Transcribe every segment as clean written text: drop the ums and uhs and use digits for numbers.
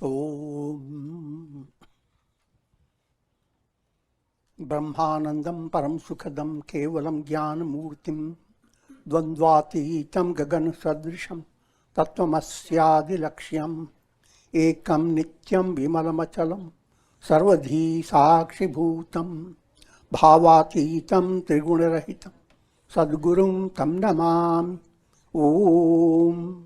Om Brahmanandam Param Sukhadam Kevalam Gyan Murtim Dvandvatitam Gagan Sadrisham Tattvamasya Lakshyam Ekam Nityam Vimalamachalam Sarvadhi Sakshi Bhutam Bhavatitam Trigunarahitam Sadgurum Tam Namami. Om.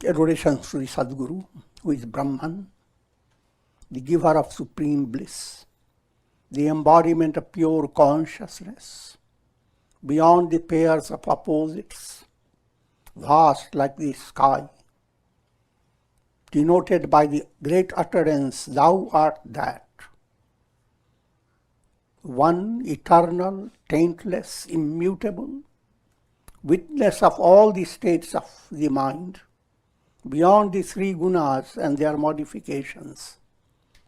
Adorations to the Sadguru, who is Brahman, the giver of supreme bliss, the embodiment of pure consciousness, beyond the pairs of opposites, vast like the sky, denoted by the great utterance, Thou art that. One eternal, taintless, immutable, witness of all the states of the mind, beyond the three gunas and their modifications.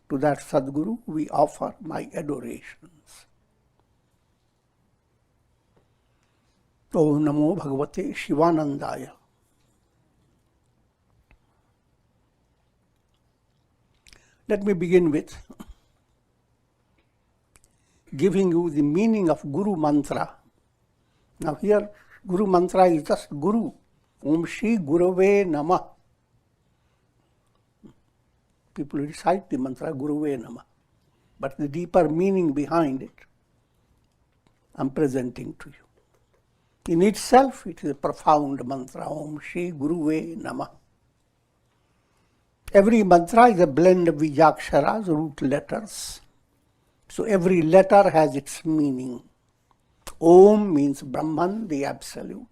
To that Sadguru we offer my adorations. Om Namo Bhagavate Shivanandaya. Let me begin with giving you the meaning of Guru Mantra. Now here Guru Mantra is just Guru. Om Shri Gurave Namah. People recite the mantra Gurave Namah. But the deeper meaning behind it, I'm presenting to you. In itself, it is a profound mantra. Om Shri Gurave Namah. Every mantra is a blend of viii, root letters. So every letter has its meaning. Om means Brahman, the Absolute.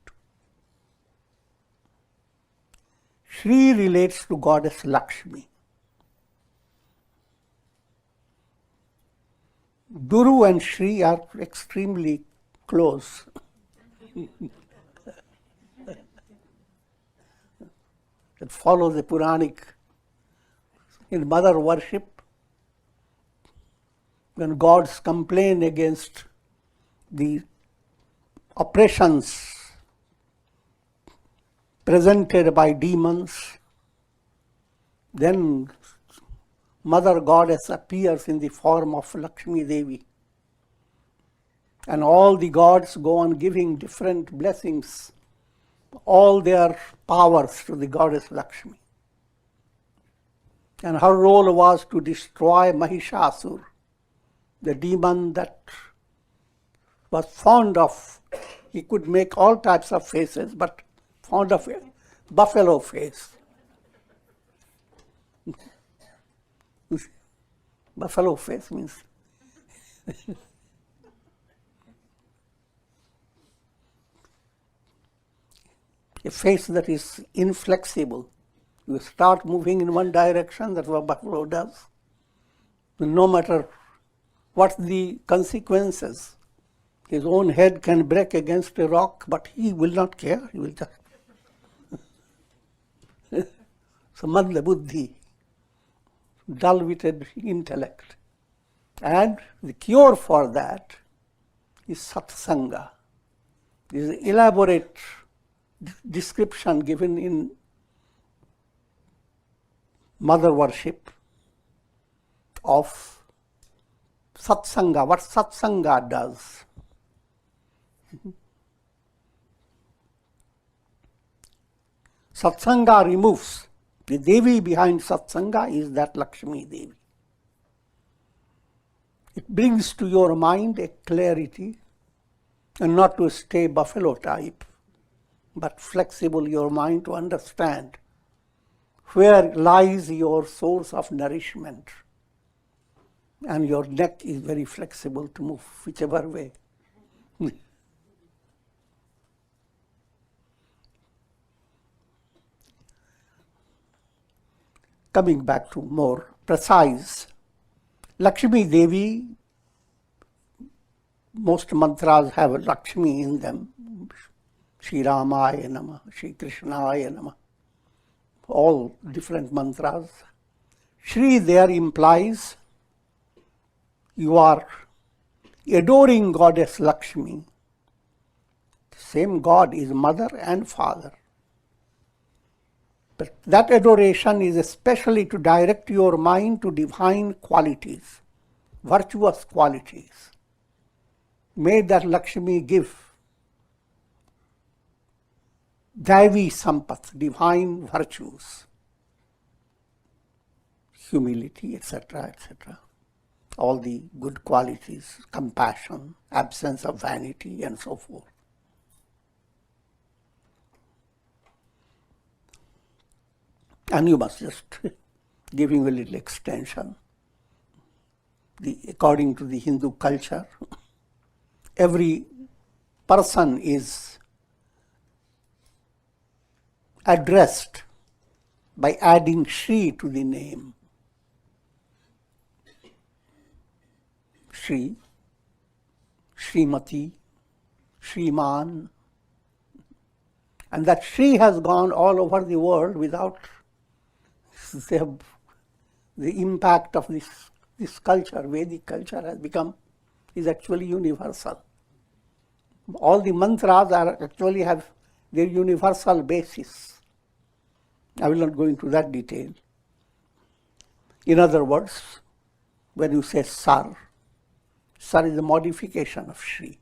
Shri relates to goddess Lakshmi. Guru and Shri are extremely close. It follows the Puranic. In mother worship, when gods complain against the oppressions presented by demons, then Mother Goddess appears in the form of Lakshmi Devi. And all the gods go on giving different blessings, all their powers to the goddess Lakshmi. And her role was to destroy Mahishasur, the demon that was fond of, he could make all types of faces, but fond of a buffalo face. Buffalo face means a face that is inflexible. You start moving in one direction, that's what buffalo does. No matter what the consequences, his own head can break against a rock, but he will not care. He will just. So, Madla Buddhi, dull-witted intellect. And the cure for that is satsanga. This is an elaborate description given in mother worship of satsanga, what satsanga does. Satsanga removes. The Devi behind satsanga is that Lakshmi Devi. It brings to your mind a clarity, and not to stay buffalo type, but flexible your mind to understand where lies your source of nourishment. And your neck is very flexible to move whichever way. Coming back to more precise, Lakshmi Devi, most mantras have Lakshmi in them. Shri Ramaya Namah, Shri Krishnaya Namah, all different mantras. Shri there implies you are adoring goddess Lakshmi. The same God is mother and father. But that adoration is especially to direct your mind to divine qualities, virtuous qualities. May that Lakshmi give Daivi Sampat, divine virtues, humility, etc., etc. All the good qualities, compassion, absence of vanity, and so forth. And you must just give him a little extension. According to the Hindu culture, every person is addressed by adding Shri to the name. Shri, Srimati, Shriman. And that Shri has gone all over the world without the impact of this culture. Vedic culture is actually universal. All the mantras actually have their universal basis. I will not go into that detail. In other words, when you say Sar, Sar is a modification of Shri.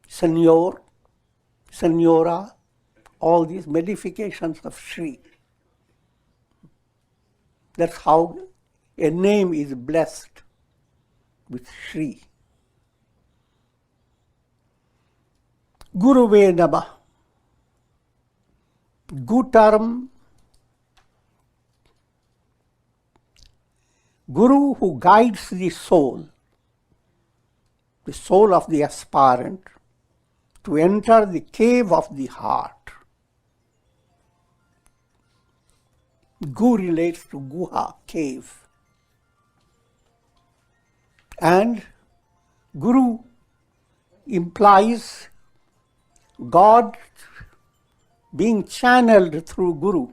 Senor, Senora, all these modifications of Shri. That's how a name is blessed with Shri. Guruve Namah. Gu term, Guru who guides the soul of the aspirant, to enter the cave of the heart. Gu relates to Guha, cave. And Guru implies God being channeled through Guru.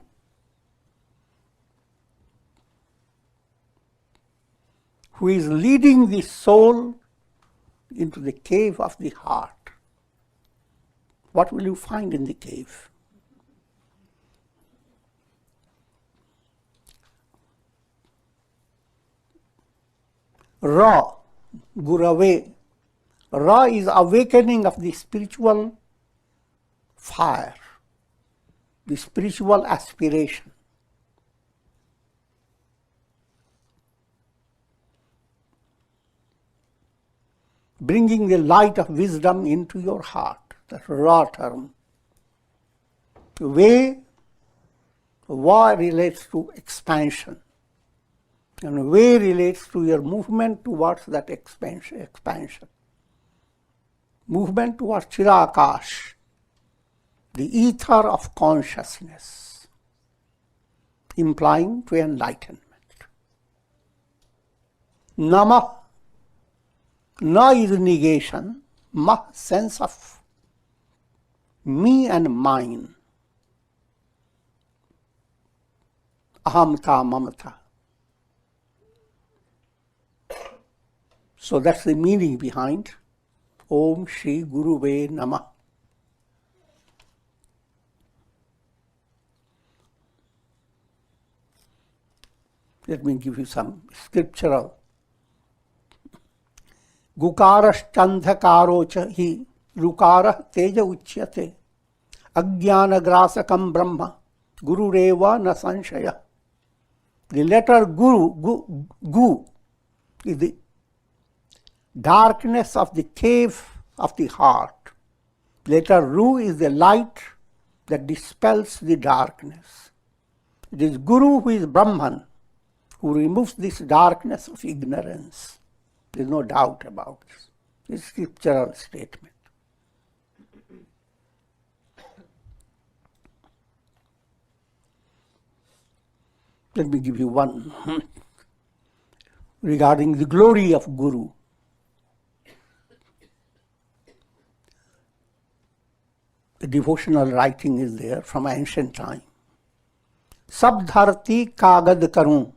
Who is leading the soul into the cave of the heart. What will you find in the cave? Ra, Gurave. Ra is awakening of the spiritual fire, the spiritual aspiration. Bringing the light of wisdom into your heart. That's Ra term. Va relates to expansion. And Ve relates to your movement towards that expansion. Movement towards Chirakash, the ether of consciousness, implying to enlightenment. Namah. Na is negation, Ma sense of me and mine. Ahamta mamata. So that's the meaning behind Om Shri Guruve Namah. Let me give you some scriptural. Gukarashchandhakarocha hi rukarah teja uchyate ajnanagrasakam brahma gurureva na sanshaya. The letter Gu is the darkness of the cave of the heart. Letter Ru is the light that dispels the darkness. It is Guru who is Brahman, who removes this darkness of ignorance. There is no doubt about this. It's a scriptural statement. Let me give you one regarding the glory of Guru. The devotional writing is there from ancient time. Sab dharti kagad karun,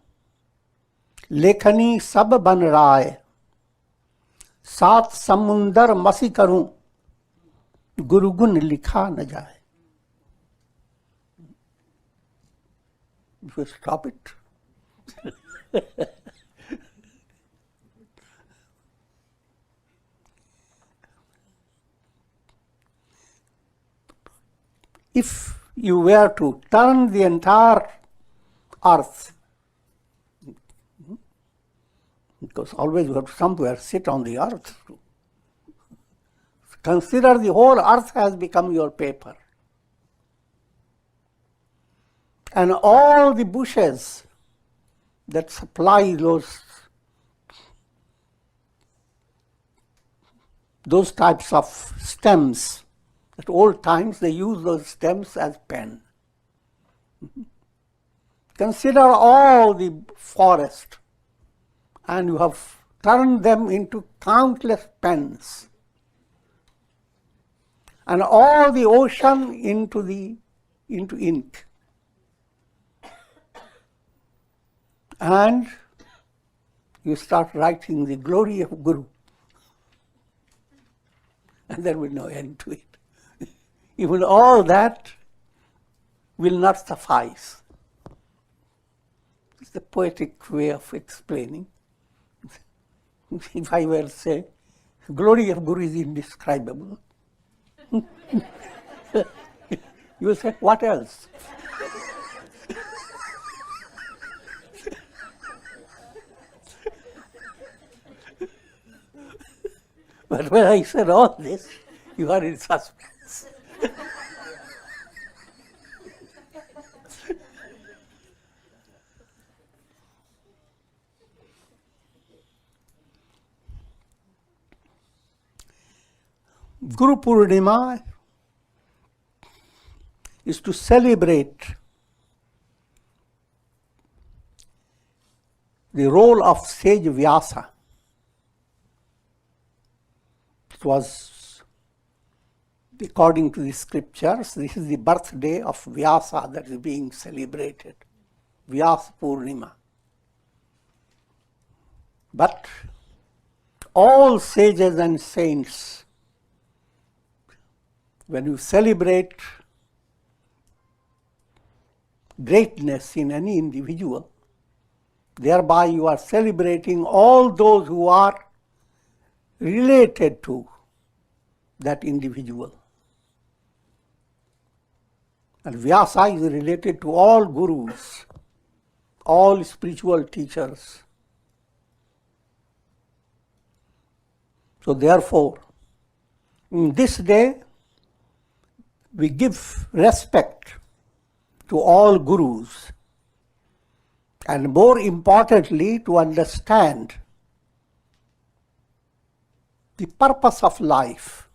lekhani sab ban raay, सात समुंदर मसी करूं, गुरु गुण लिखा न जाए. If you stop it. If you were to turn the entire earth, because always you have to somewhere sit on the earth. Consider the whole earth has become your paper. And all the bushes that supply those types of stems, at old times they used those stems as pen. Consider all the forest, and you have turned them into countless pens, and all the ocean into ink. And you start writing the glory of Guru, and there will be no end to it. Even all that will not suffice. It's the poetic way of explaining. If I were to say, glory of Guru is indescribable, you will say, what else? But when I said all this, you are in suspense. Guru Purnima is to celebrate the role of sage Vyasa. It was, according to the scriptures, this is the birthday of Vyasa that is being celebrated, Vyasa Purnima. But all sages and saints, when you celebrate greatness in any individual, thereby you are celebrating all those who are related to that individual. And Vyasa is related to all gurus, all spiritual teachers. So therefore, in this day, we give respect to all gurus, and more importantly, to understand the purpose of life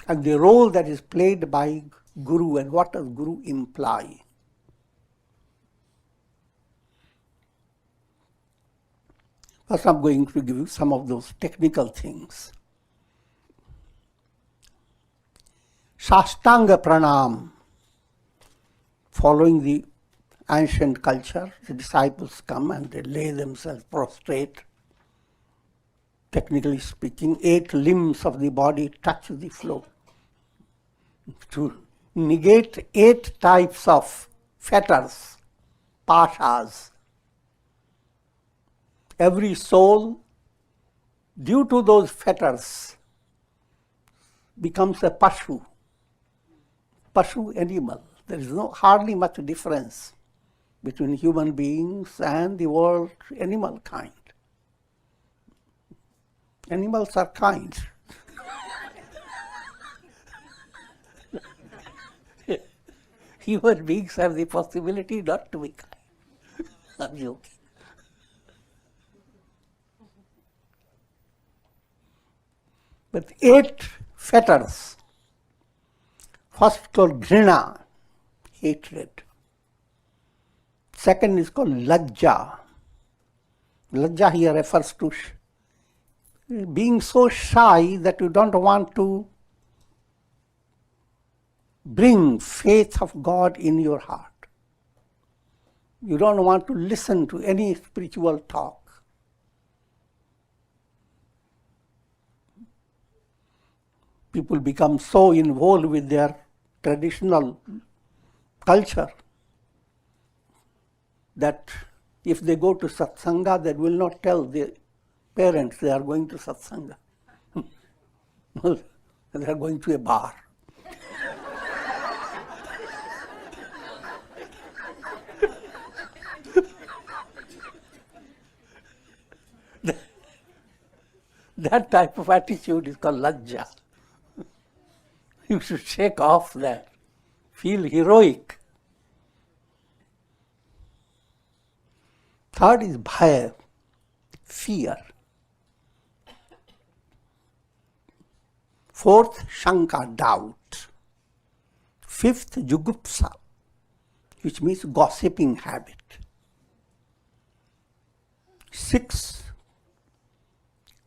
and the role that is played by Guru, and what does Guru imply. First, I'm going to give you some of those technical things. Sashtang Pranam, following the ancient culture, the disciples come and they lay themselves prostrate. Technically speaking, 8 limbs of the body touch the floor. To negate 8 types of fetters, pashas. Every soul, due to those fetters, becomes a pashu animal. There is hardly much difference between human beings and the world animal kind. Animals are kind. Human beings have the possibility not to be kind. I'm joking. But 8 fetters. First called Grina, hatred. Second is called Lajja. Lajja here refers to being so shy that you don't want to bring faith of God in your heart. You don't want to listen to any spiritual talk. People become so involved with their traditional culture that if they go to satsanga, they will not tell their parents they are going to satsanga. They are going to a bar. That type of attitude is called lajja. You should shake off that. Feel heroic. Third is bhaya, fear. Fourth, shanka, doubt. Fifth, jugupsa, which means gossiping habit. Sixth,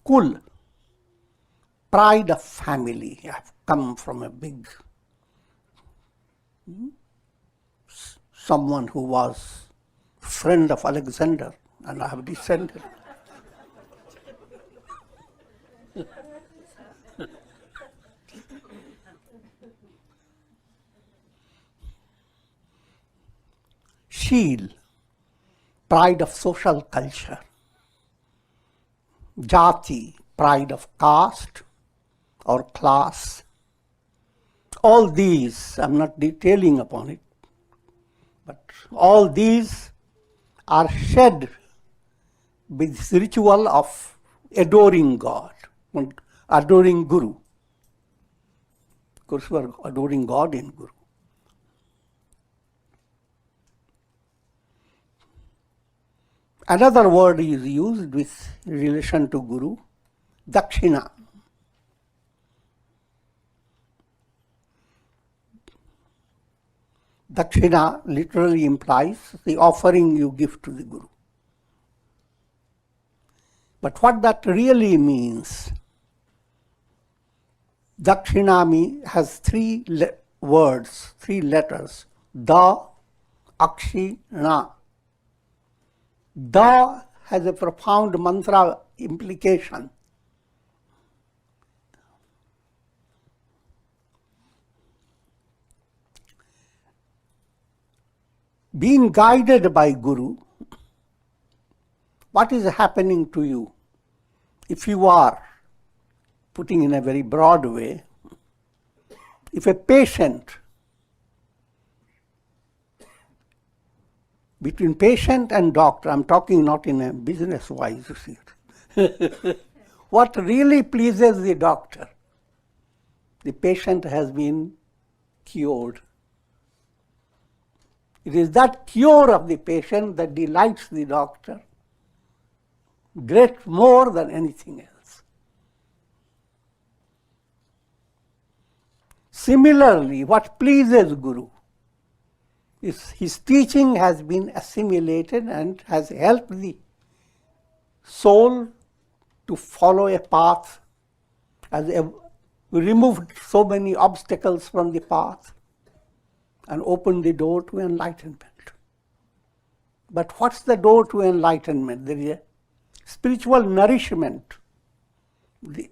kul, pride of family. I have come from a big, someone who was friend of Alexander, and I have descended. Sheel, pride of social culture. Jati, pride of caste or class. All these, I'm not detailing upon it, but all these are shed with this ritual of adoring God, adoring Guru. Of course, we are adoring God in Guru. Another word is used with relation to Guru, Dakshina. Dakshina literally implies the offering you give to the Guru. But what that really means, Dakshina has three words, three letters, Da, Akshi, Na. Da has a profound mantra implication. Being guided by Guru, what is happening to you? If you are, putting in a very broad way, if a patient, between patient and doctor, I'm talking not in a business-wise, you see. What really pleases the doctor? The patient has been cured. It is that cure of the patient that delights the doctor great more than anything else. Similarly, what pleases Guru is his teaching has been assimilated and has helped the soul to follow a path, has removed so many obstacles from the path and opened the door to enlightenment. But what's the door to enlightenment? There is a spiritual nourishment. The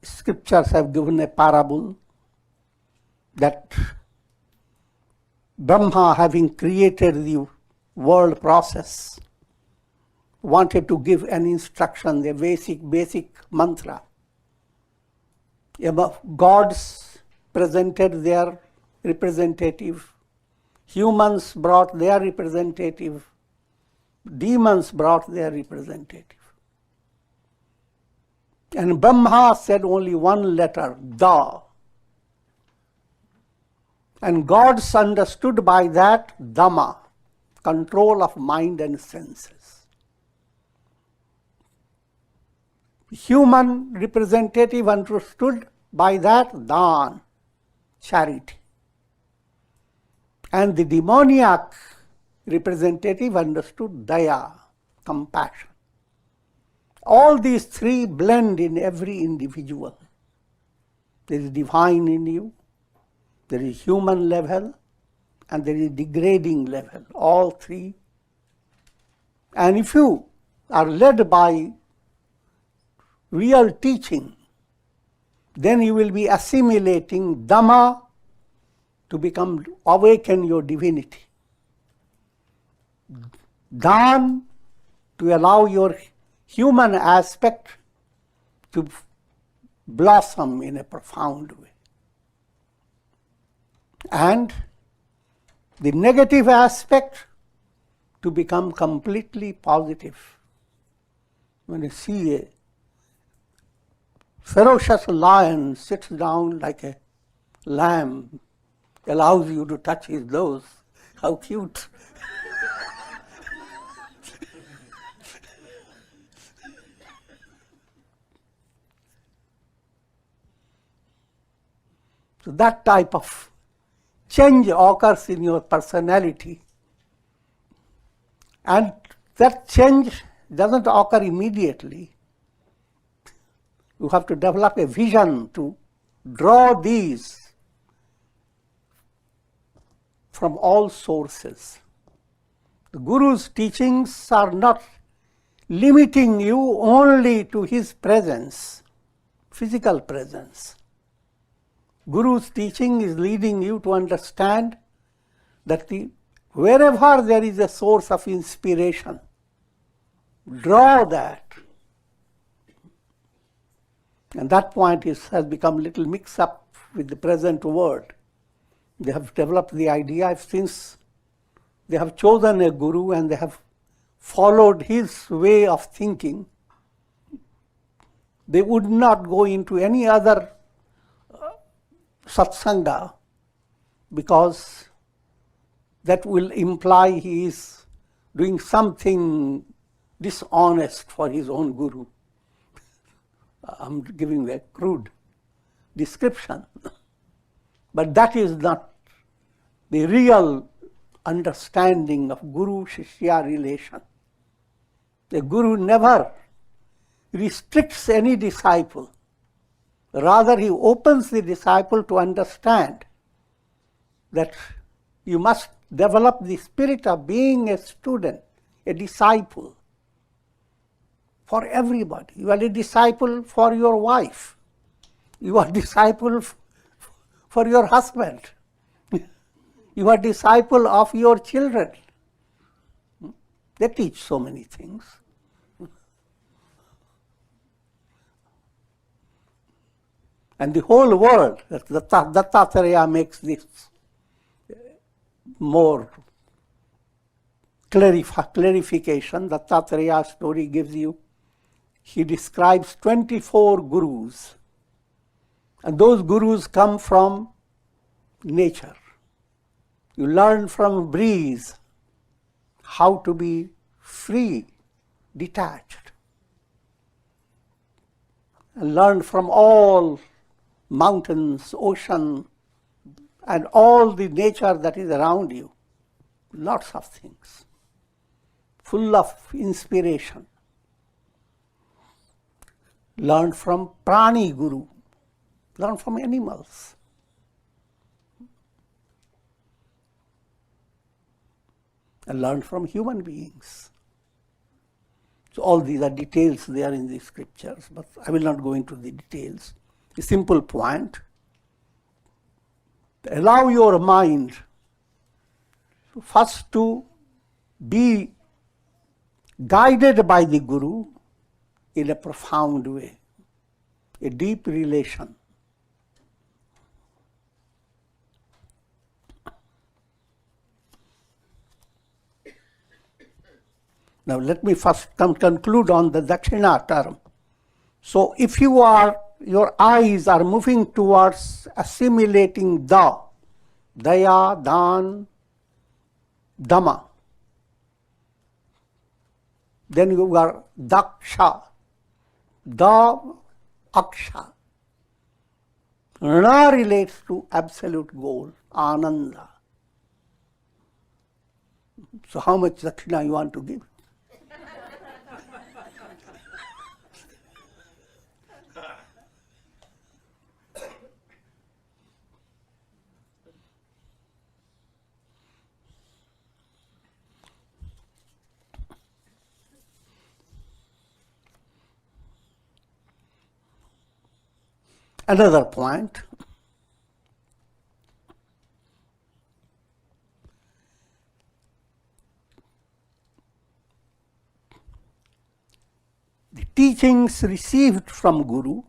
scriptures have given a parable that Brahma, having created the world process, wanted to give an instruction, a basic mantra. Gods presented their representative, humans brought their representative, demons brought their representative. And Brahma said only one letter, Da. And gods understood by that Dhamma, control of mind and senses. Human representative understood by that Dan, charity. And the demoniac representative understood Daya, compassion. All these three blend in every individual. There is divine in you, there is human level, and there is degrading level, all three. And if you are led by real teaching, then you will be assimilating Dhamma to awaken your divinity. Dan, to allow your human aspect to blossom in a profound way. And the negative aspect to become completely positive. When you see a ferocious lion sits down like a lamb, allows you to touch his nose, how cute. So that type of change occurs in your personality. And that change doesn't occur immediately. You have to develop a vision to draw these from all sources. The Guru's teachings are not limiting you only to his presence, physical presence. Guru's teaching is leading you to understand that wherever there is a source of inspiration, draw that. And that point has become a little mixed up with the present world. They have developed the idea, since they have chosen a guru and they have followed his way of thinking, they would not go into any other satsanga, because that will imply he is doing something dishonest for his own guru. I'm giving a crude description. But that is not the real understanding of Guru-Shishya relation. The Guru never restricts any disciple. Rather, he opens the disciple to understand that you must develop the spirit of being a student, a disciple for everybody. You are a disciple for your wife. You are a disciple for your husband. You are a disciple of your children. They teach so many things. And the whole world, Dattatreya makes this more clarification. Dattatreya story gives you, he describes 24 gurus. And those gurus come from nature. You learn from breeze how to be free, detached. And learn from all mountains, ocean, and all the nature that is around you. Lots of things, full of inspiration. Learn from Prani Guru. Learn from animals. And learn from human beings. So all these are details there in the scriptures, but I will not go into the details. A simple point: allow your mind first to be guided by the Guru in a profound way, a deep relation. Now let me first conclude on the Dakshina term. So if your eyes are moving towards assimilating Daya, Dan, Dhamma, then you are Daksha, Da, Aksha. Na relates to absolute goal, Ananda. So how much Dakshina you want to give? Another point, teachings received from Guru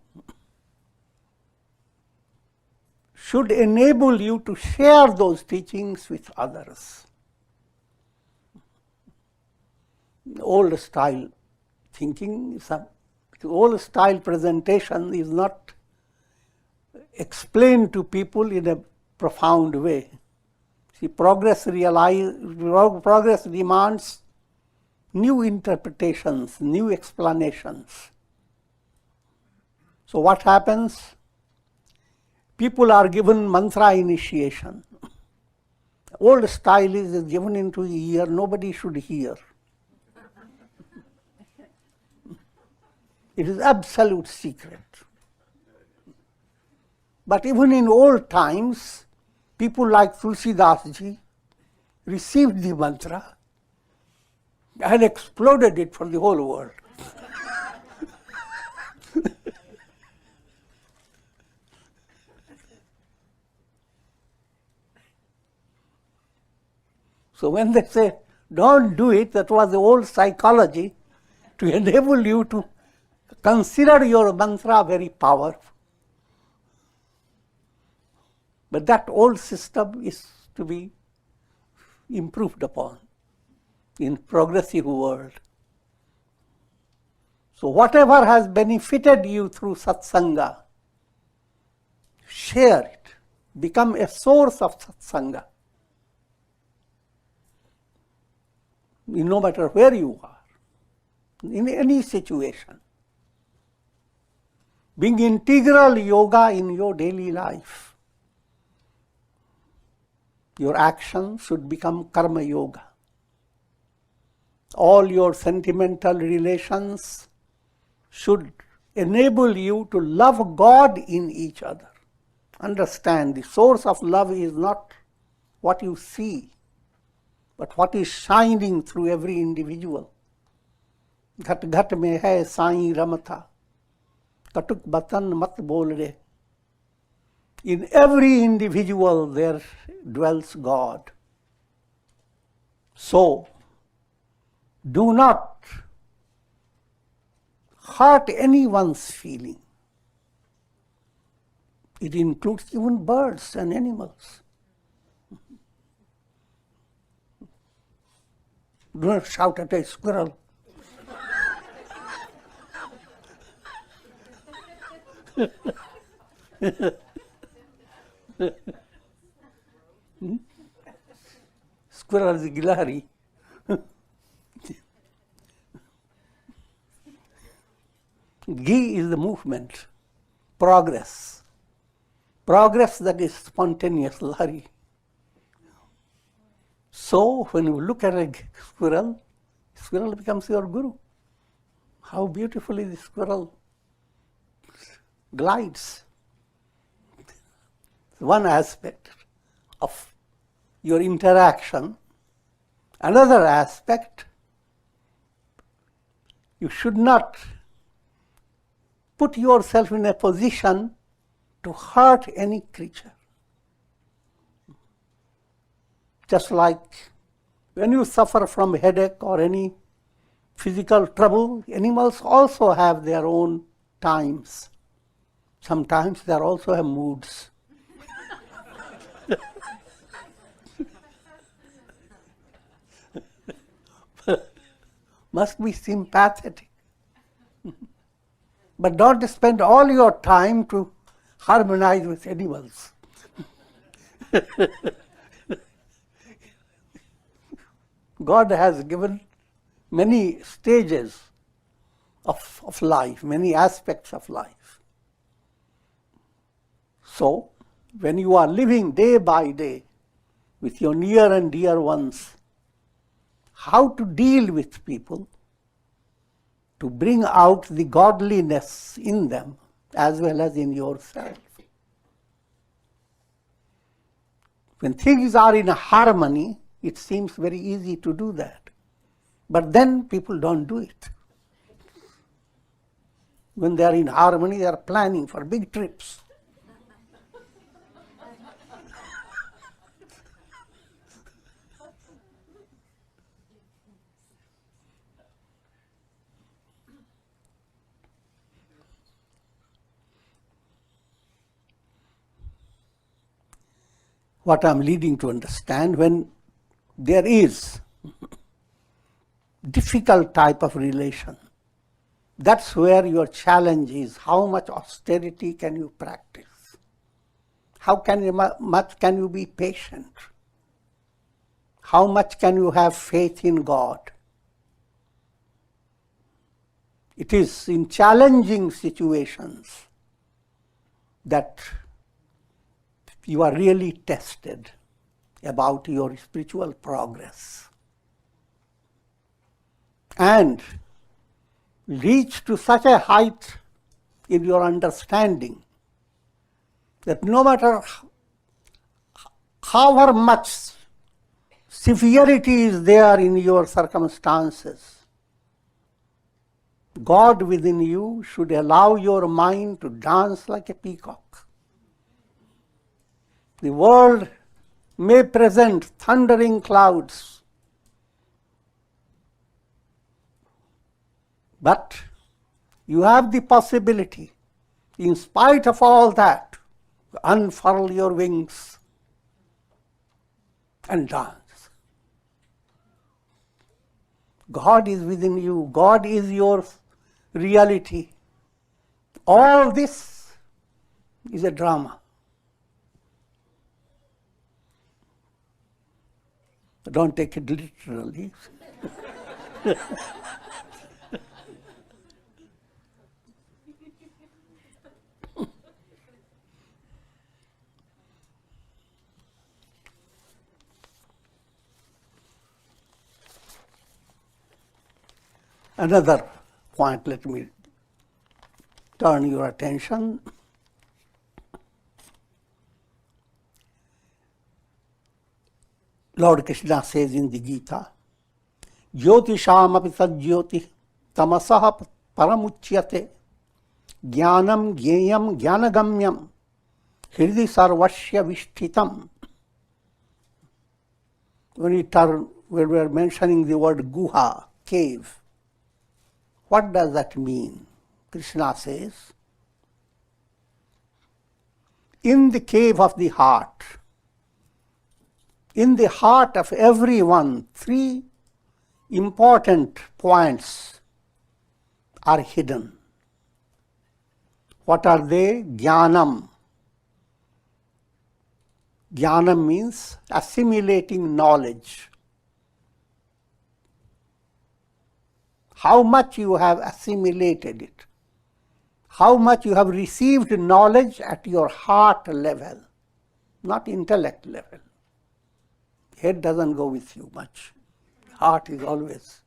should enable you to share those teachings with others. Old style thinking, old style presentation is not explained to people in a profound way. See, progress demands new interpretations, new explanations. So what happens? People are given mantra initiation. Old style is given into the ear, nobody should hear. It is absolute secret. But even in old times, people like Tulsidas-ji received the mantra and exploded it for the whole world. So when they say, don't do it, that was the old psychology to enable you to consider your mantra very powerful. But that old system is to be improved upon in progressive world. So whatever has benefited you through satsanga, share it. Become a source of satsanga. No matter where you are, in any situation. Being integral yoga in your daily life. Your action should become karma yoga. All your sentimental relations should enable you to love God in each other. Understand, the source of love is not what you see, but what is shining through every individual. Ghat ghat mein hai saईं ramata, katuk batan mat bol re. In every individual there dwells God. So, do not hurt anyone's feeling. It includes even birds and animals. Do not shout at a squirrel. Squirrel is gilari. Gi is the movement, progress. Progress that is spontaneous, lari. So, when you look at a squirrel, squirrel becomes your guru. How beautifully the squirrel glides. One aspect of your interaction. Another aspect, you should not put yourself in a position to hurt any creature. Just like when you suffer from headache or any physical trouble, animals also have their own times. Sometimes they also have moods. Must be sympathetic. But don't spend all your time to harmonize with animals. God has given many stages of life, many aspects of life. So, when you are living day by day with your near and dear ones, how to deal with people to bring out the godliness in them as well as in yourself. When things are in harmony, it seems very easy to do that. But then people don't do it. When they are in harmony, they are planning for big trips. what I'm leading to understand, when there is difficult type of relation, that's where your challenge is. How much austerity can you practice? How much can you be patient? How much can you have faith in God? It is in challenging situations that you are really tested about your spiritual progress and reach to such a height in your understanding that no matter however much severity is there in your circumstances, God within you should allow your mind to dance like a peacock. The world may present thundering clouds, but you have the possibility, in spite of all that, to unfurl your wings and dance. God is within you. God is your reality. All this is a drama. Don't take it literally. Another point, let me turn your attention. Lord Krishna says in the Gita, Jyotisham api tajyoti tamasah paramuchyate jnanam jneyam jnanagamyam hridi sarvasya vishtitam. When we were mentioning the word guha, cave, what does that mean? Krishna says, in the cave of the heart, in the heart of everyone, three important points are hidden. What are they? Jnanam. Jnanam means assimilating knowledge. How much you have assimilated it. How much you have received knowledge at your heart level, not intellect level. Head doesn't go with you much. Heart is always.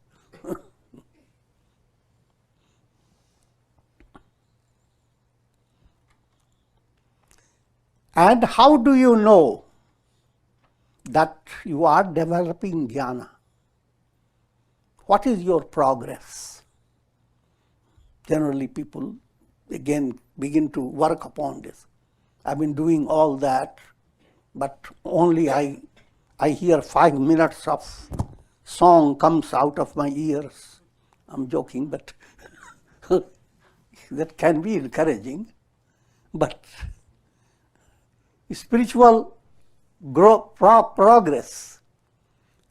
And how do you know that you are developing jnana? What is your progress? Generally people again begin to work upon this. I've been doing all that, but only I hear 5 minutes of song comes out of my ears. I'm joking, but that can be encouraging. But spiritual progress,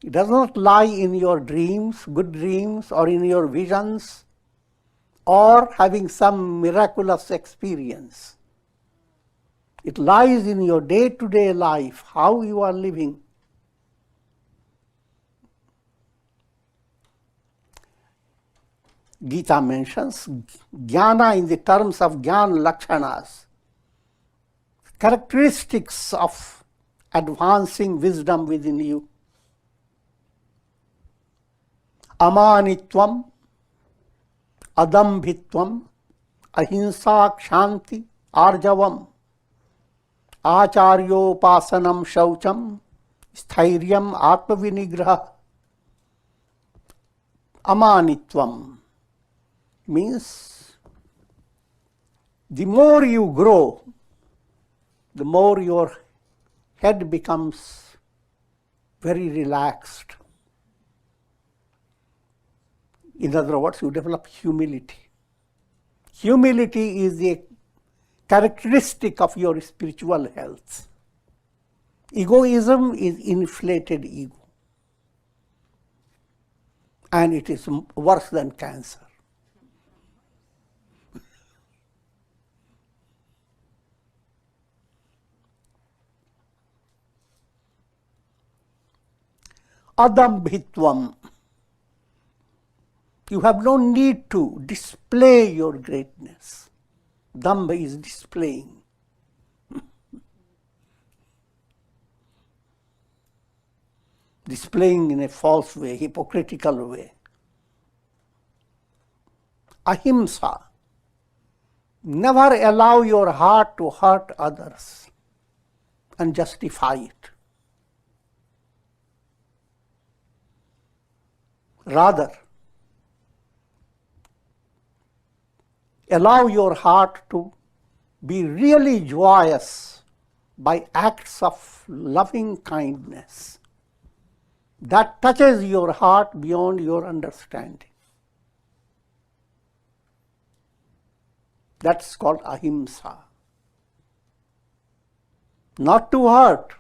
it does not lie in your dreams, good dreams, or in your visions, or having some miraculous experience. It lies in your day-to-day life, how you are living. Gita mentions jnana in the terms of Gyan Lakshanas, characteristics of advancing wisdom within you. Amanitvam, adambhitvam, ahimsa kshanti arjavam, acharyopasanam shaucham, sthairyam atmavinigraha. Amanitvam means the more you grow, the more your head becomes very relaxed. In other words, you develop humility. Humility is a characteristic of your spiritual health. Egoism is inflated ego. And it is worse than cancer. Adambhitvam. You have no need to display your greatness. Dambha is displaying. Displaying in a false way, hypocritical way. Ahimsa. Never allow your heart to hurt others and justify it. Rather, allow your heart to be really joyous by acts of loving kindness that touches your heart beyond your understanding. That's called ahimsa. Not to hurt,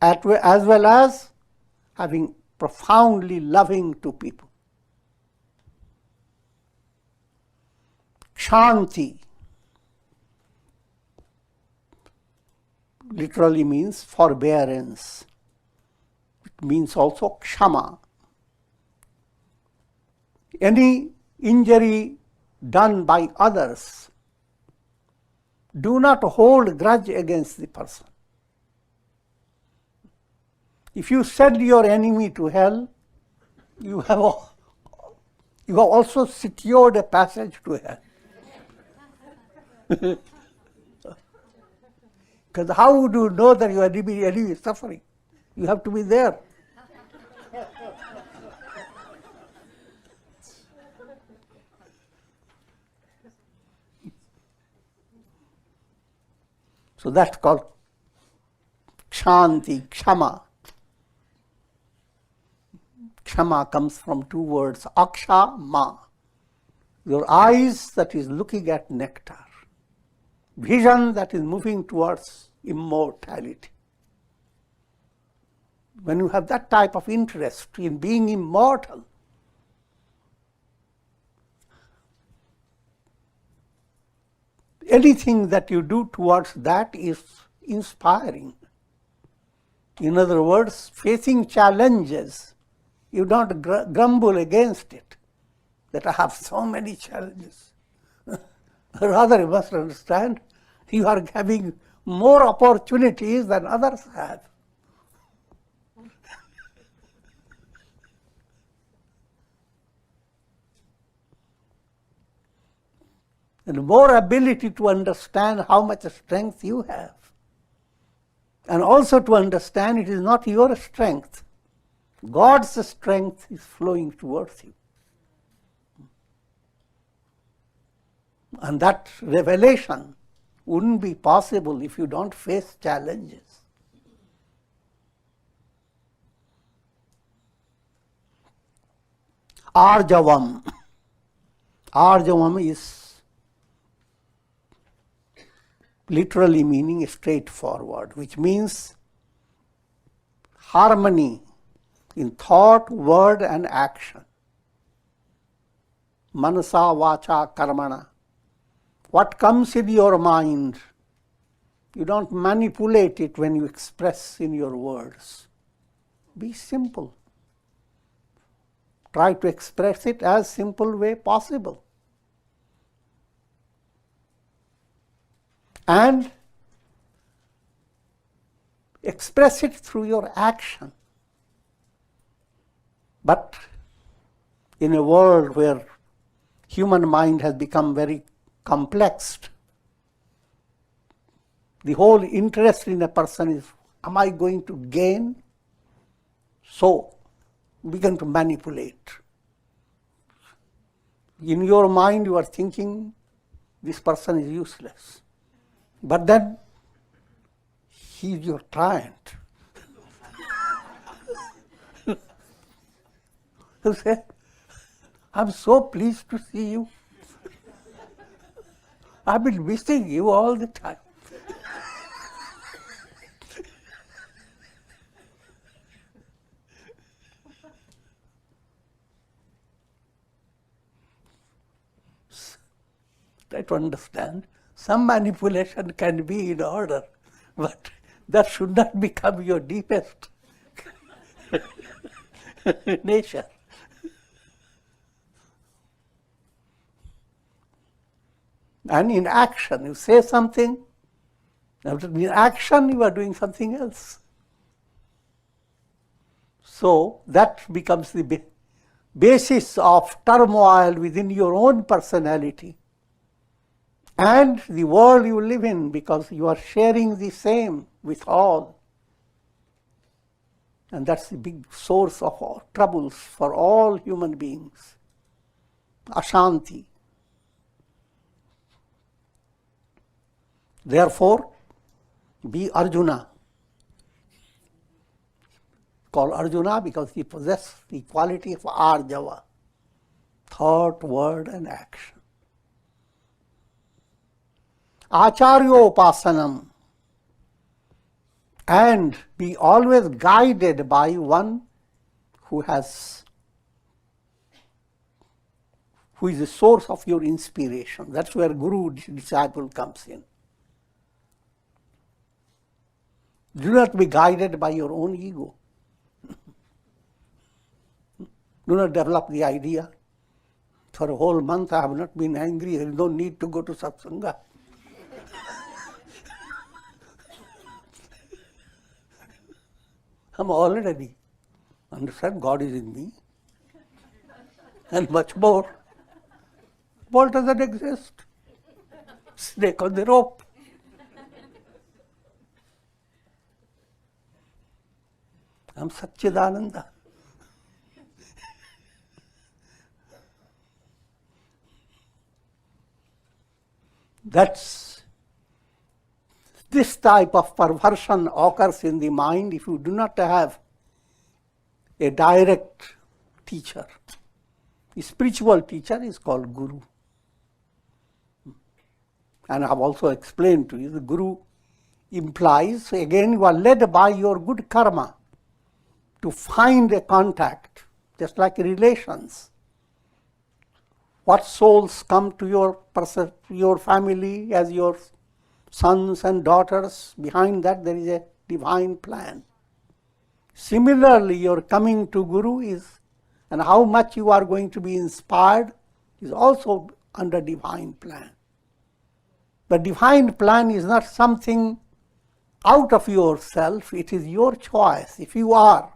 as well as having profoundly loving to people. Kshanti literally means forbearance. It means also kshama. Any injury done by others, do not hold grudge against the person. If you send your enemy to hell, you have also secured a passage to hell. Because how would you know that your enemy is suffering? You have to be there. So that's called kshanti, kshama. Kshama comes from two words, aksha, ma. Your eyes that is looking at nectar. Vision that is moving towards immortality. When you have that type of interest in being immortal, anything that you do towards that is inspiring. In other words, facing challenges, you don't grumble against it, that I have so many challenges. Rather, you must understand, you are having more opportunities than others have. And more ability to understand how much strength you have. And also to understand it is not your strength. God's strength is flowing towards you. And that revelation wouldn't be possible if you don't face challenges. Arjavam. Arjavam is literally meaning straightforward, which means harmony in thought, word, and action. Manasa, vacha, karmana. What comes in your mind, you don't manipulate it when you express in your words. Be simple. Try to express it as simple way possible. And express it through your action. But in a world where human mind has become very complex, the whole interest in a person is, am I going to gain? So, begin to manipulate. In your mind you are thinking, this person is useless. But then, he is your client. You say, I'm so pleased to see you. I've been missing you all the time. try to understand. Some manipulation can be in order, but that should not become your deepest nature. And in action, you say something, in action you are doing something else. So that becomes the basis of turmoil within your own personality and the world you live in, because you are sharing the same with all. And that's the big source of all troubles for all human beings. Ashanti. Therefore, be Arjuna. Called Arjuna because he possesses the quality of Arjava, thought, word, and action. Acharyo Upasanam. And be always guided by one who is the source of your inspiration. That's where Guru disciple comes in. Do not be guided by your own ego. Do not develop the idea. For a whole month I have not been angry. There is no need to go to satsanga. I'm already understand God is in me. And much more. What doesn't exist? Snake on the rope. I'm Satchidananda. That's this type of perversion occurs in the mind if you do not have a direct teacher. The spiritual teacher is called Guru. And I have also explained to you, the Guru implies, again, you are led by your good karma to find a contact, just like relations. What souls come to your family as your sons and daughters, behind that there is a divine plan. Similarly, your coming to Guru is, and how much you are going to be inspired is also under divine plan. The divine plan is not something out of yourself, it is your choice. If you are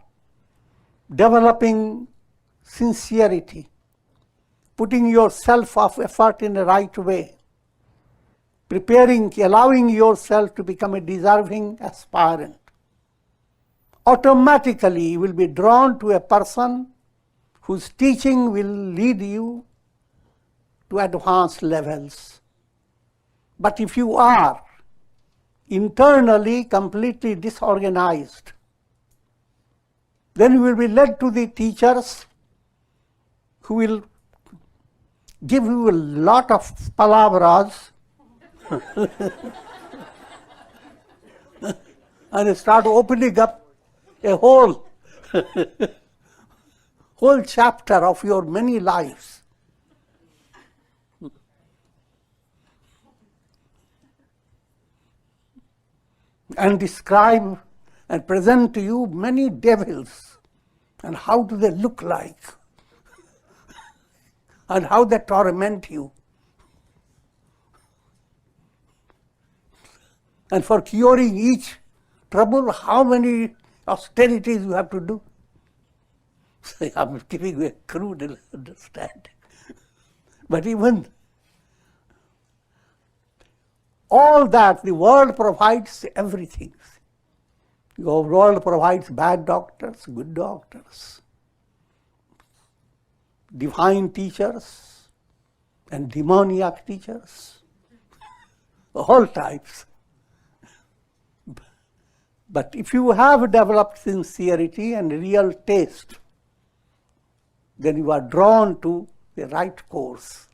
developing sincerity, putting yourself of effort in the right way, preparing, allowing yourself to become a deserving aspirant, automatically you will be drawn to a person whose teaching will lead you to advanced levels. But if you are internally completely disorganized, then you will be led to the teachers who will give you a lot of palavras and start opening up a whole chapter of your many lives. And describe and present to you many devils and how do they look like and how they torment you. And for curing each trouble, how many austerities you have to do. So I'm giving you a crude understanding. But even all that, the world provides everything. Your world provides bad doctors, good doctors, divine teachers, and demoniac teachers, all types. But if you have developed sincerity and real taste, then you are drawn to the right course.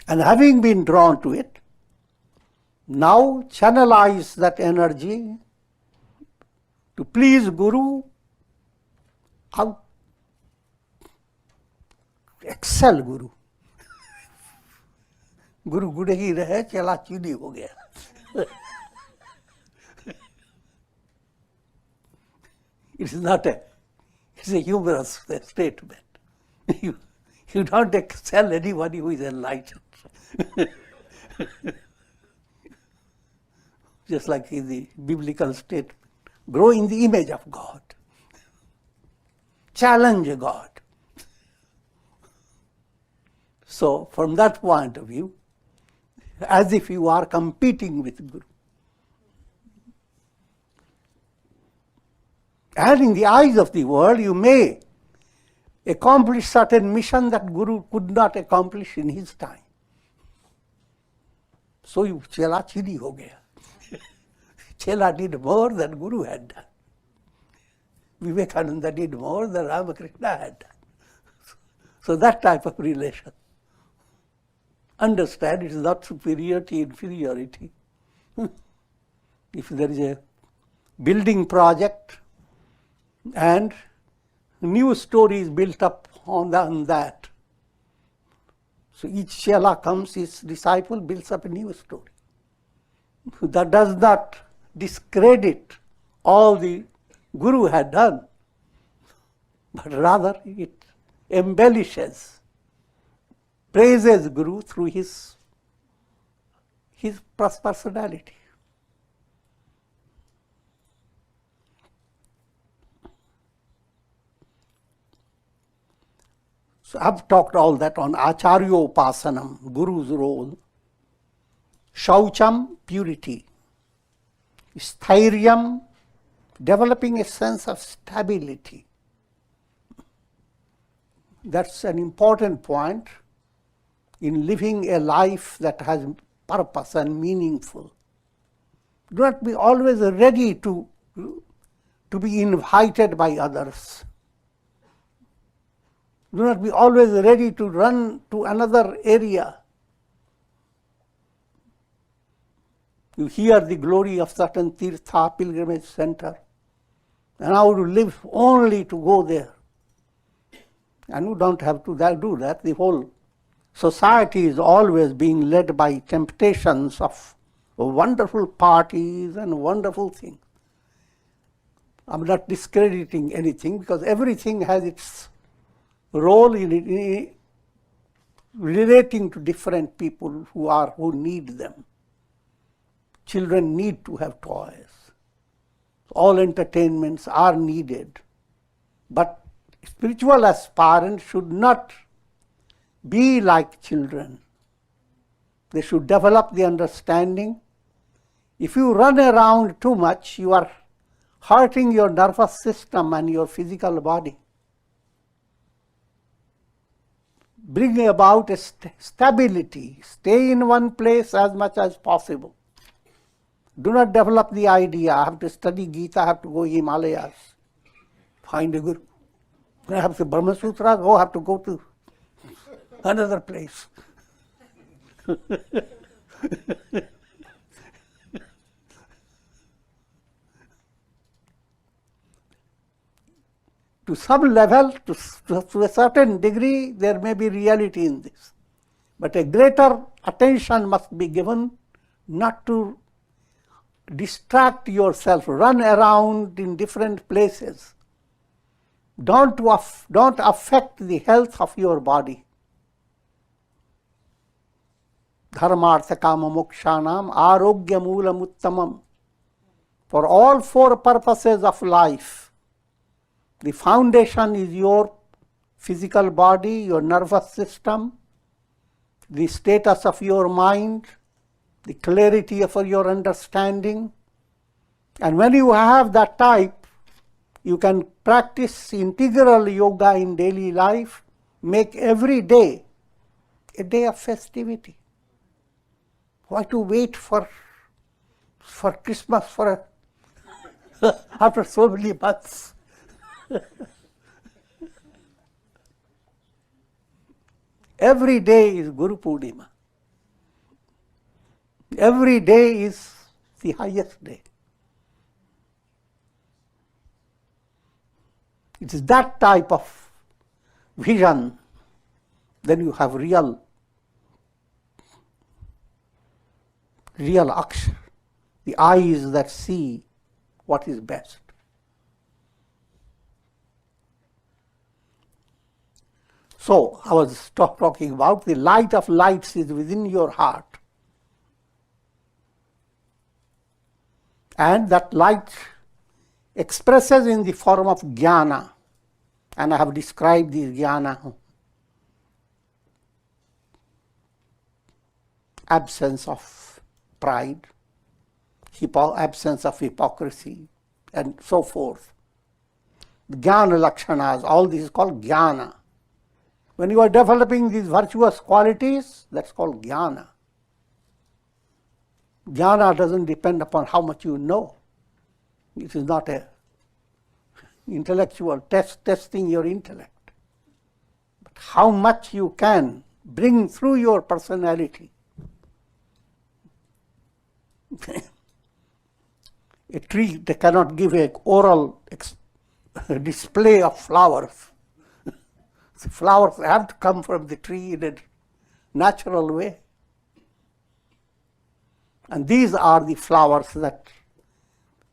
And having been drawn to it, now channelize that energy to please Guru How excel Guru. Guru good ही रहे, चला चीनी हो गया. It's not it's a humorous statement. You don't excel anybody who is enlightened. Just like in the biblical statement, grow in the image of God. Challenge God. So from that point of view, as if you are competing with Guru. And in the eyes of the world, you may accomplish certain mission that Guru could not accomplish in his time. So you chela chidi ho gaya. Chela did more than Guru had done. Vivekananda did more than Ramakrishna had done. So that type of relation. Understand, it is not superiority, inferiority. If there is a building project and new story is built up on that, so each Chela comes, his disciple builds up a new story. That does not discredit all the Guru had done, but rather it embellishes, praises Guru through his personality. So I've talked all that on Acharyo Upasanam, Guru's role. Shaucham, purity. Sthiryam, developing a sense of stability. That's an important point in living a life that has purpose and meaningful. Do not be always ready to be invited by others. Do not be always ready to run to another area. You hear the glory of certain Tirtha pilgrimage center, and now you live only to go there. And you don't have to do that. The whole society is always being led by temptations of wonderful parties and wonderful things. I'm not discrediting anything because everything has its role in relating to different people who need them. Children need to have toys. All entertainments are needed. But spiritual aspirants should not be like children. They should develop the understanding. If you run around too much, you are hurting your nervous system and your physical body. Bring about a stability. Stay in one place as much as possible. Do not develop the idea, I have to study Gita, I have to go Himalayas, find a Guru. I have to Brahma Sutras, I have to go to another place. To some level, to a certain degree, there may be reality in this. But a greater attention must be given not to distract yourself, run around in different places. Don't affect the health of your body. Dharmartha kama mokshanam arogya moolam uttamam. For all four purposes of life, the foundation is your physical body, your nervous system, the status of your mind, the clarity of your understanding. And when you have that type, you can practice integral yoga in daily life, make every day a day of festivity. Why to wait for Christmas after so many months? Every day is Guru Purnima. Every day is the highest day. It is that type of vision, then you have real akshar, the eyes that see what is best. So, I was talking about the light of lights is within your heart. And that light expresses in the form of jnana. And I have described this jnana. Absence of pride, absence of hypocrisy, and so forth. The Gyan Lakshanas, all this is called jnana. When you are developing these virtuous qualities, that's called jnana. Jnana doesn't depend upon how much you know. It is not a intellectual testing your intellect. But how much you can bring through your personality. A tree that cannot give an oral display of flowers. The flowers have to come from the tree in a natural way. And these are the flowers that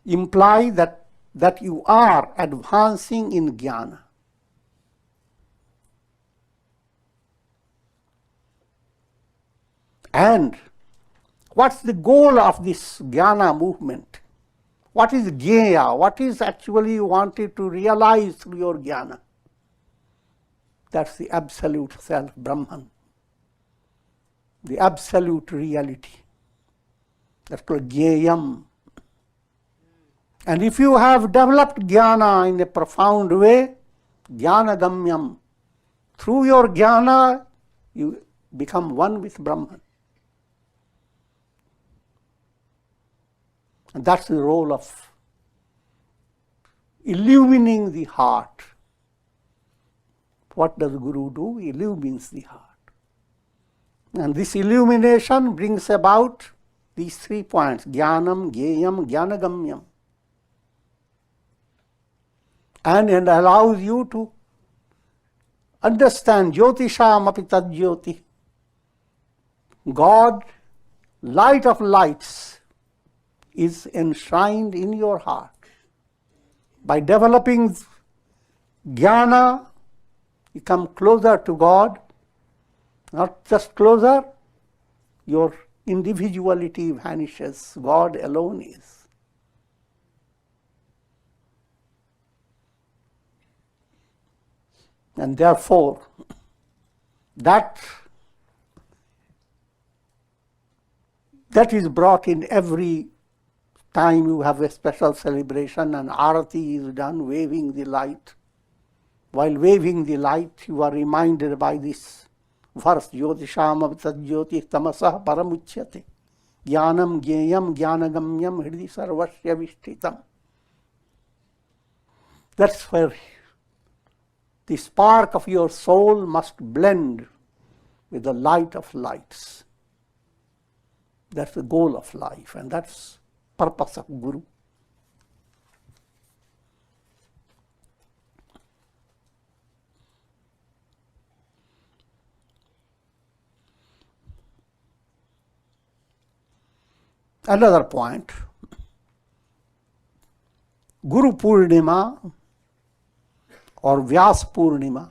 imply that you are advancing in jnana. And what's the goal of this jnana movement? What is jnaya? What is actually you wanted to realize through your jnana? That's the absolute self, Brahman. The absolute reality. That's called jnayam. And if you have developed jnana in a profound way, jnanagamyam, through your jnana, you become one with Brahman. And that's the role of illumining the heart. What does Guru do? He illumines the heart. And this illumination brings about these 3 points, jnanam, jnayam, jnanagamyam. And allows you to understand Jyotisham api tad jyoti. God, light of lights, is enshrined in your heart. By developing jnana, you come closer to God. Not just closer, your individuality vanishes. God alone is. And therefore, that is brought in every time you have a special celebration and arati is done, waving the light. While waving the light, you are reminded by this verse, Jyotisham tad jyoti tamasah paramuchyate. Jnanam jnayam jnanagamyam hridi sarvasya vishtitam. That's where the spark of your soul must blend with the light of lights. That's the goal of life, and that's purpose of Guru. Another point, Guru Purnima or Vyas Purnima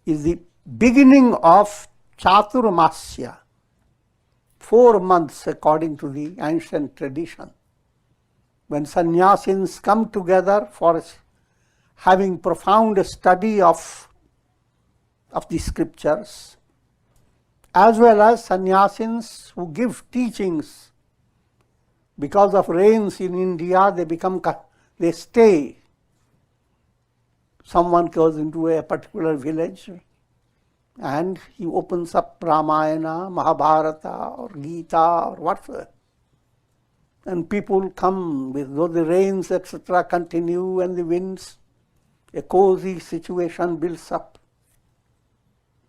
is the beginning of Chaturmasya, 4 months according to the ancient tradition, when sannyasins come together for having profound study of the scriptures, as well as sannyasins who give teachings. Because of rains in India, they stay. Someone goes into a particular village and he opens up Ramayana, Mahabharata or Gita or whatever. And people come with, though the rains, etc. continue and the winds, a cozy situation builds up.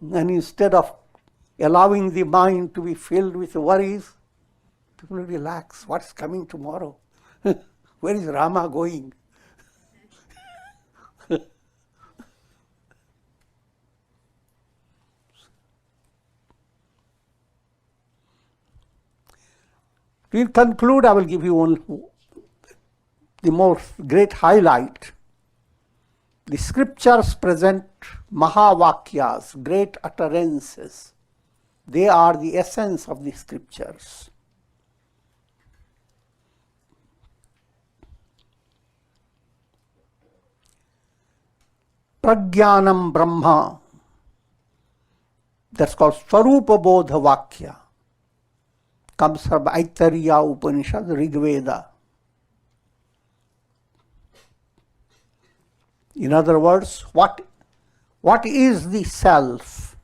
And instead of allowing the mind to be filled with worries, people relax. What's coming tomorrow? Where is Rama going? To conclude, I will give you only the most great highlight. The scriptures present MahaVakyas, great utterances. They are the essence of the scriptures. Prajnanam Brahma, that's called Swarupa Bodha Vakya, comes from Aitareya Upanishad, Rig Veda. In other words, what is the self?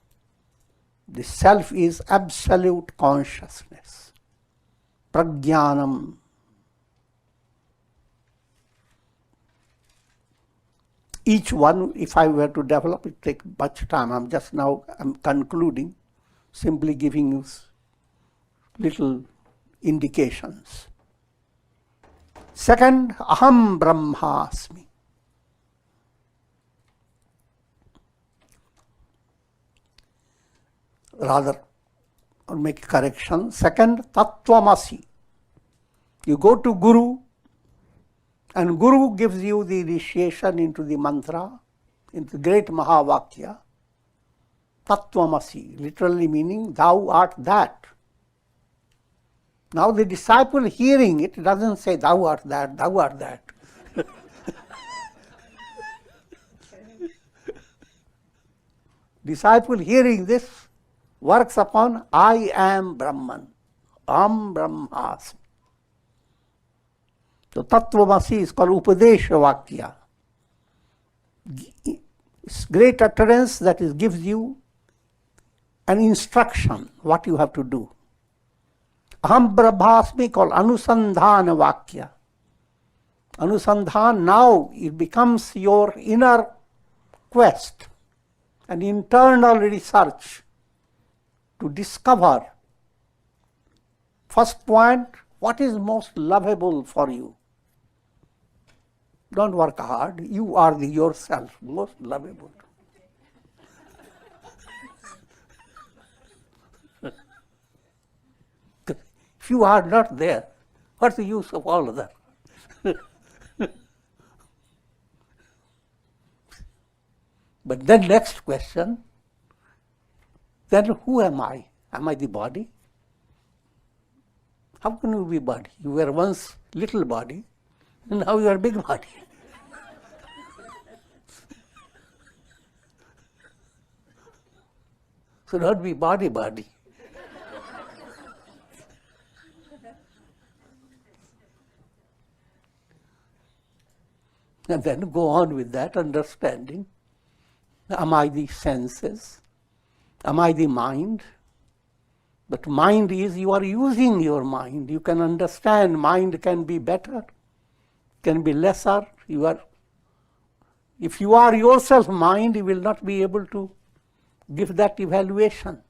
The self is absolute consciousness. Prajnanam. Each one, if I were to develop, it take much time. I'm concluding, simply giving you little indications. Second, Aham Brahmasmi. Rather, I'll make a correction. Second, Tattvamasi. You go to Guru, and Guru gives you the initiation into the mantra, into the great MahaVakya. Tattvamasi, literally meaning, thou art that. Now the disciple hearing it doesn't say, thou art that, thou art that. Disciple hearing this works upon, I am Brahman. Aham Brahmasmi. So Tattvamasi is called Upadesha Vakya. It's great utterance that gives you an instruction, what you have to do. Aham Brahmasmi called Anusandhana Vakya. Anusandhan, now it becomes your inner quest, an internal research to discover. First point, what is most lovable for you? Don't work hard. You are yourself most lovable. If you are not there, what's the use of all of that? But then next question, then who am I? Am I the body? How can you be body? You were once little body, and now you are big body. So don't be body. And then go on with that understanding. Am I the senses? Am I the mind? But mind is, you are using your mind. You can understand mind can be better, can be lesser. If you are yourself mind, you will not be able to give that evaluation.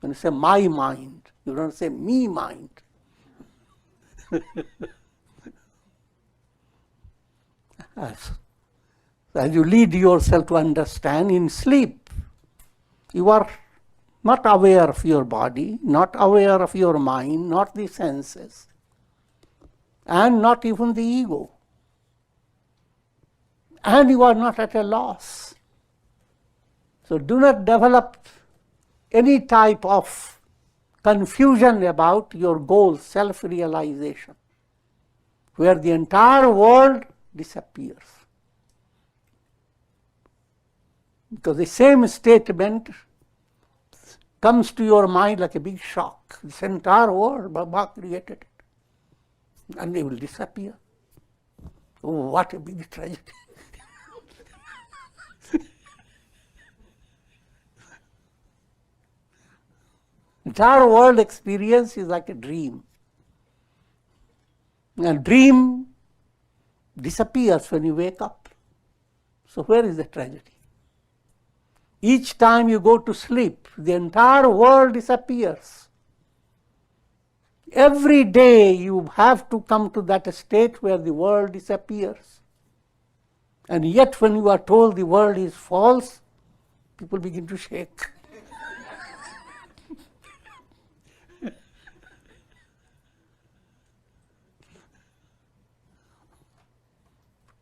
When you say my mind, you don't say me mind. As you lead yourself to understand, in sleep, you are not aware of your body, not aware of your mind, not the senses, and not even the ego. And you are not at a loss. So do not develop any type of confusion about your goal, self-realization, where the entire world disappears. Because the same statement comes to your mind like a big shock. This entire world, Baba created it. And they will disappear. Oh, what a big tragedy. Entire world experience is like a dream. And dream disappears when you wake up. So where is the tragedy? Each time you go to sleep, the entire world disappears. Every day you have to come to that state where the world disappears. And yet when you are told the world is false, people begin to shake.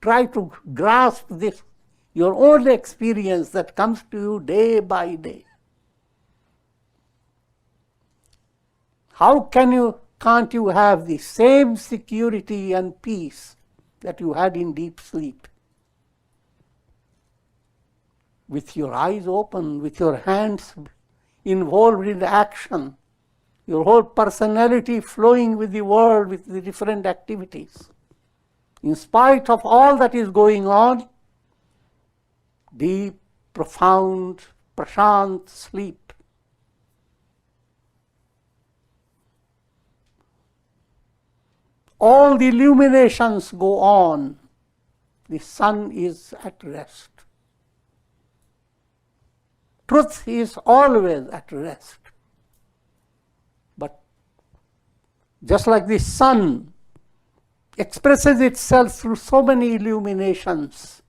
try to grasp this, your own experience that comes to you day by day. How can't you have the same security and peace that you had in deep sleep? With your eyes open, with your hands involved in action, your whole personality flowing with the world, with the different activities. In spite of all that is going on, deep, profound, prashant sleep. All the illuminations go on. The sun is at rest. Truth is always at rest. But just like the sun expresses itself through so many illuminations,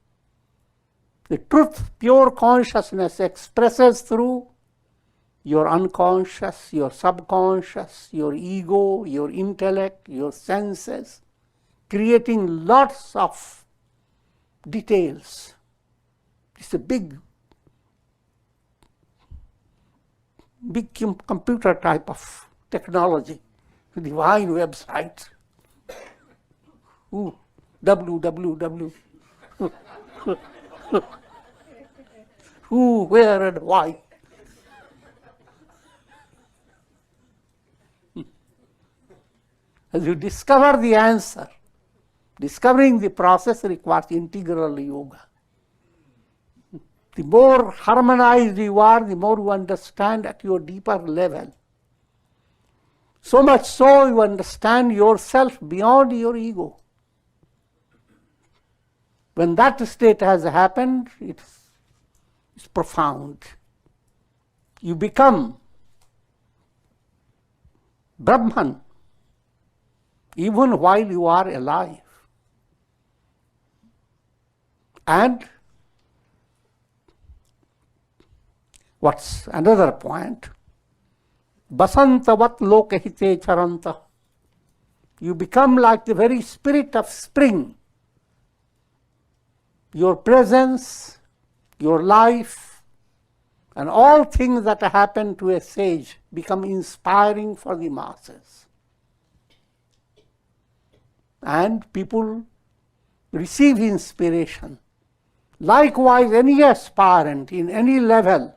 the truth, pure consciousness, expresses through your unconscious, your subconscious, your ego, your intellect, your senses, creating lots of details. It's a big computer type of technology, divine websites. www. Who, where, and why. As you discover the answer, discovering the process requires integral yoga. The more harmonized you are, the more you understand at your deeper level. So much so you understand yourself beyond your ego. When that state has happened, it's profound. You become Brahman even while you are alive. And what's another point? Basantavat lokahite charanta. You become like the very spirit of spring. Your presence, your life, and all things that happen to a sage become inspiring for the masses. And people receive inspiration. Likewise, any aspirant in any level,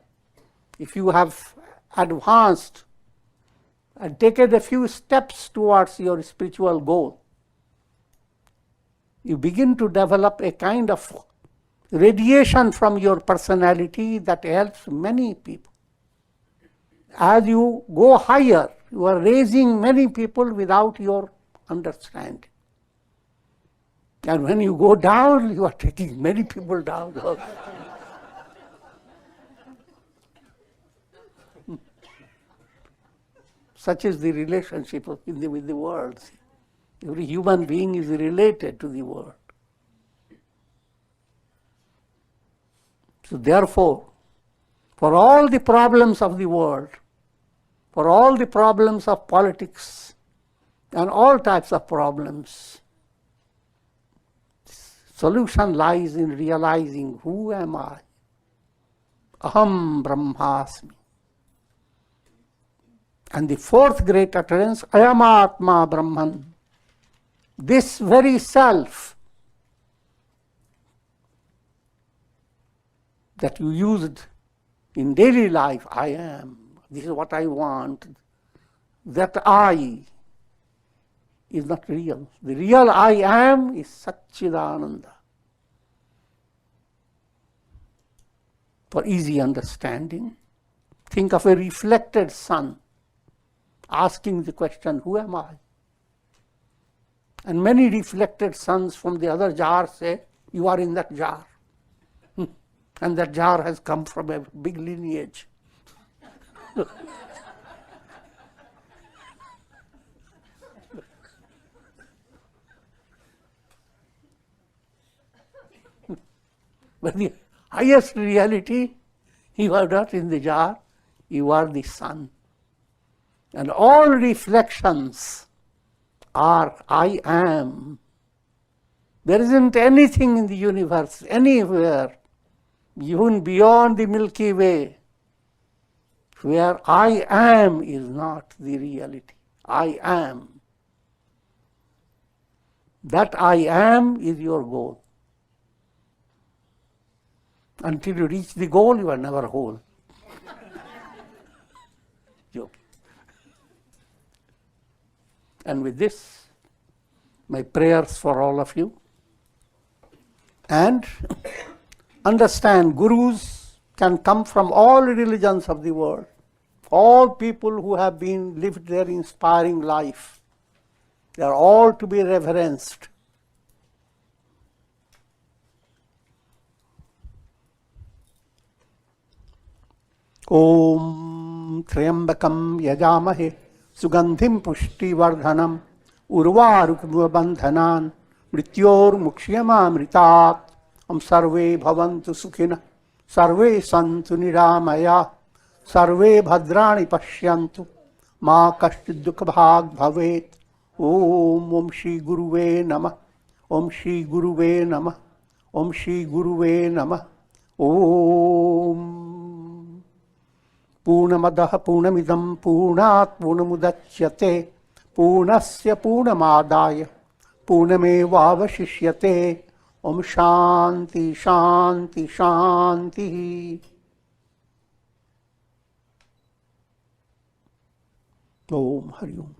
if you have advanced and taken a few steps towards your spiritual goal, you begin to develop a kind of radiation from your personality that helps many people. As you go higher, you are raising many people without your understanding. And when you go down, you are taking many people down. Such is the relationship with the world. Every human being is related to the world. So therefore, for all the problems of the world, for all the problems of politics, and all types of problems, solution lies in realizing, who am I? Aham Brahmasmi. And the fourth great utterance, Ayam Atma Brahman. This very self that you used in daily life, I am, this is what I want, that I is not real. The real I am is Satchidananda. For easy understanding, think of a reflected sun asking the question, who am I? And many reflected suns from the other jar say, you are in that jar. And that jar has come from a big lineage. But the highest reality, you are not in the jar, you are the sun. And all reflections are I am. There isn't anything in the universe, anywhere, even beyond the Milky Way, where I am is not the reality. I am. That I am is your goal. Until you reach the goal, you are never whole. And with this, my prayers for all of you. And understand, gurus can come from all religions of the world. All people who have lived their inspiring life. They are all to be reverenced. Om Triambakam Yajamahe Sugandhim Pushti Vardhanam Urvarukva Bandhanan Mrityor Mukshiyamamritat Sarve Bhavantu Sukhina Sarve Santu Niramaya Sarve Bhadrani Pashyantu Ma Kashchid Dukha Bhag Bhavet Om Shri Guruve Namah Om Shri Guruve Namah Om Shri Guruve Namah Om Purnamadah Purnamidam Purnat Purnamudachyate Purnasya Purnamadaya Purnamevavashishyate Om Shanti Shanti Shanti. Om Hari Om.